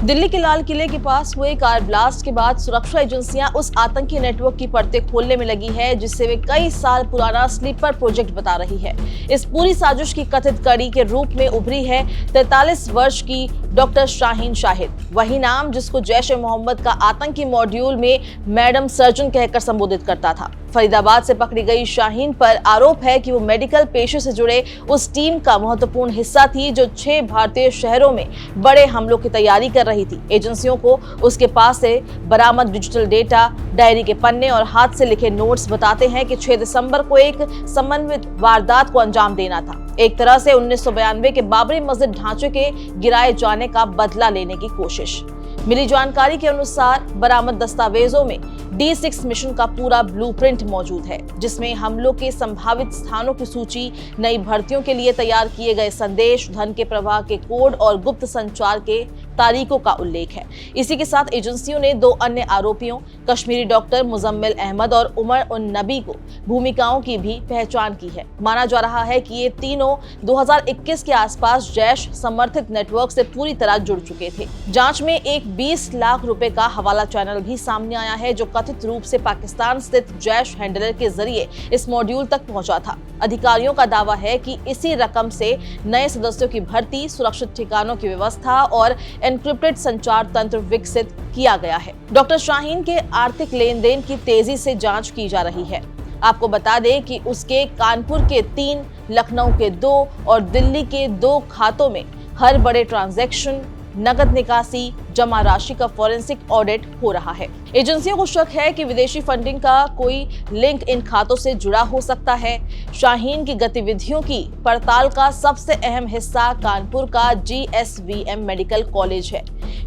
दिल्ली के लाल किले के पास हुए कार ब्लास्ट के बाद सुरक्षा एजेंसियां उस आतंकी नेटवर्क की परतें खोलने में लगी है जिसे वे कई साल पुराना स्लीपर प्रोजेक्ट बता रही है। इस पूरी साजिश की कथित कड़ी के रूप में उभरी है 43 वर्ष की डॉक्टर शाहीन शाहिद, वही नाम जिसको जैश ए मोहम्मद का आतंकी मॉड्यूल में मैडम सर्जन कहकर संबोधित करता था। फरीदाबाद से पकड़ी गई शाहीन पर आरोप है कि वो मेडिकल पेशे से जुड़े उस टीम का महत्वपूर्ण हिस्सा थी जो 6 भारतीय शहरों में बड़े हमलों की तैयारी कर रही थी। एजेंसियों को उसके पास से बरामद डिजिटल डेटा, डायरी के पन्ने और हाथ से लिखे नोट्स बताते हैं कि 6 दिसंबर को एक समन्वित वारदात को अंजाम देना था। एक तरह से 1992 के बाबरी मस्जिद ढांचे के गिराए जाने का बदला लेने की कोशिश। मिली जानकारी के अनुसार बरामद दस्तावेजों में D6 मिशन का पूरा ब्लूप्रिंट मौजूद है, जिसमें हमलों के संभावित स्थानों की सूची, नई भर्तियों के लिए तैयार किए गए संदेश, धन के प्रवाह के कोड और गुप्त संचार के तारीखों का उल्लेख है। इसी के साथ एजेंसियों ने 2 अन्य आरोपियों कश्मीरी डॉक्टर मुजम्मिल अहमद और उमर उन नबी को भूमिकाओं की भी पहचान की है। माना जा रहा है कि ये तीनों 2021 के आसपास जैश समर्थित नेटवर्क से पूरी तरह जुड़ चुके थे। जांच में एक 20 लाख रुपए का हवाला चैनल भी सामने आया है जो कथित रूप से पाकिस्तान स्थित जैश हैंडलर के जरिए इस मॉड्यूल तक पहुंचा था। अधिकारियों का दावा है कि इसी रकम से नए सदस्यों की भर्ती, सुरक्षित ठिकानों की व्यवस्था और एन्क्रिप्टेड संचार तंत्र विकसित किया गया है। डॉक्टर शाहीन के आर्थिक लेन देन की तेजी से जांच की जा रही है। आपको बता दें कि उसके कानपुर के 3, लखनऊ के 2 और दिल्ली के 2 खातों में हर बड़े ट्रांजैक्शन, नकद निकासी, जमा राशि का फॉरेंसिक ऑडिट हो रहा है। एजेंसियों को शक है कि विदेशी फंडिंग का कोई लिंक इन खातों से जुड़ा हो सकता है। शाहीन की गतिविधियों की पड़ताल का सबसे अहम हिस्सा कानपुर का GSVM मेडिकल कॉलेज है।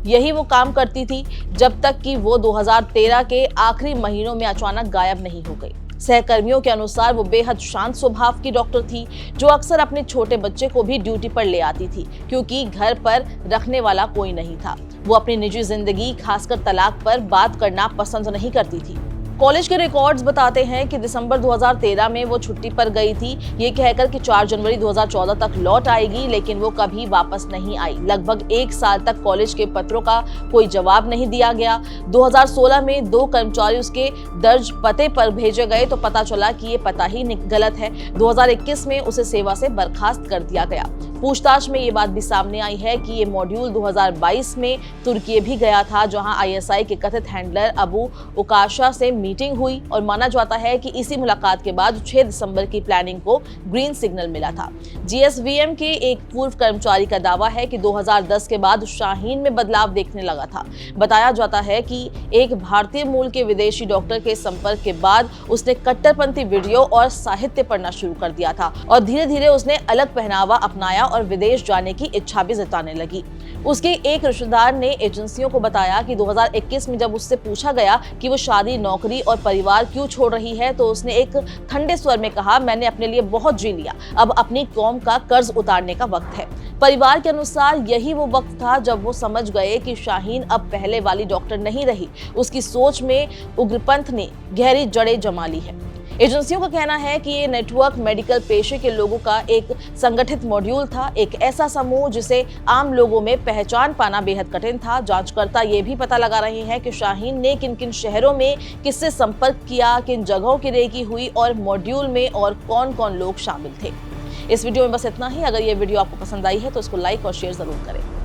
यही वो काम करती थी जब तक कि वो 2013 के आखिरी महीनों में अचानक गायब नहीं हो गई। सहकर्मियों के अनुसार वो बेहद शांत स्वभाव की डॉक्टर थी जो अक्सर अपने छोटे बच्चे को भी ड्यूटी पर ले आती थी क्योंकि घर पर रखने वाला कोई नहीं था। वो अपनी निजी जिंदगी, खासकर तलाक पर बात करना पसंद नहीं करती थी। कॉलेज के रिकॉर्ड्स बताते हैं कि दिसंबर 2013 में वो छुट्टी पर गई थी, ये कहकर कि 4 जनवरी 2014 तक लौट आएगी, लेकिन वो कभी वापस नहीं आई। लगभग 1 साल तक कॉलेज के पत्रों का कोई जवाब नहीं दिया गया। 2016 में 2 कर्मचारी उसके दर्ज पते पर भेजे गए तो पता चला कि ये पता ही गलत है। 2021 में उसे सेवा से बर्खास्त कर दिया गया। पूछताछ में ये बात भी सामने आई है कि ये मॉड्यूल 2022 में तुर्की भी गया था, जहां ISI के कथित हैंडलर अबू उकाशा से मीटिंग हुई और माना जाता है कि इसी मुलाकात के बाद 6 दिसंबर की प्लानिंग को ग्रीन सिग्नल मिला था। GSVM के एक पूर्व कर्मचारी का दावा है कि 2010 के बाद शाहीन में बदलाव देखने लगा था। बताया जाता है कि एक भारतीय मूल के विदेशी डॉक्टर के संपर्क के बाद उसने कट्टरपंथी वीडियो और साहित्य पढ़ना शुरू कर दिया था और धीरे धीरे उसने अलग पहनावा अपनाया और विदेश जाने की इच्छा भी जताने लगी। उसके एक रिश्तेदार ने एजेंसियों को बताया कि 2021 में जब उससे पूछा गया कि वो शादी, नौकरी और परिवार क्यों छोड़ रही है तो उसने एक ठंडे स्वर में कहा, मैंने अपने लिए बहुत जी लिया, अब अपनी कौम का कर्ज उतारने का वक्त है। परिवार के अनुसार यही वो वक्त था जब वो समझ गए कि शाहीन अब पहले वाली डॉक्टर नहीं रही। उसकी सोच में उग्रपंथ ने गहरी जड़ें जमा ली है। एजेंसियों का कहना है कि ये नेटवर्क मेडिकल पेशे के लोगों का एक संगठित मॉड्यूल था, एक ऐसा समूह जिसे आम लोगों में पहचान पाना बेहद कठिन था। जांचकर्ता ये भी पता लगा रहे हैं कि शाहीन ने किन किन शहरों में किससे संपर्क किया, किन जगहों की रेकी हुई और मॉड्यूल में और कौन कौन लोग शामिल थे। इस वीडियो में बस इतना ही। अगर ये वीडियो आपको पसंद आई है तो इसको लाइक और शेयर जरूर करें।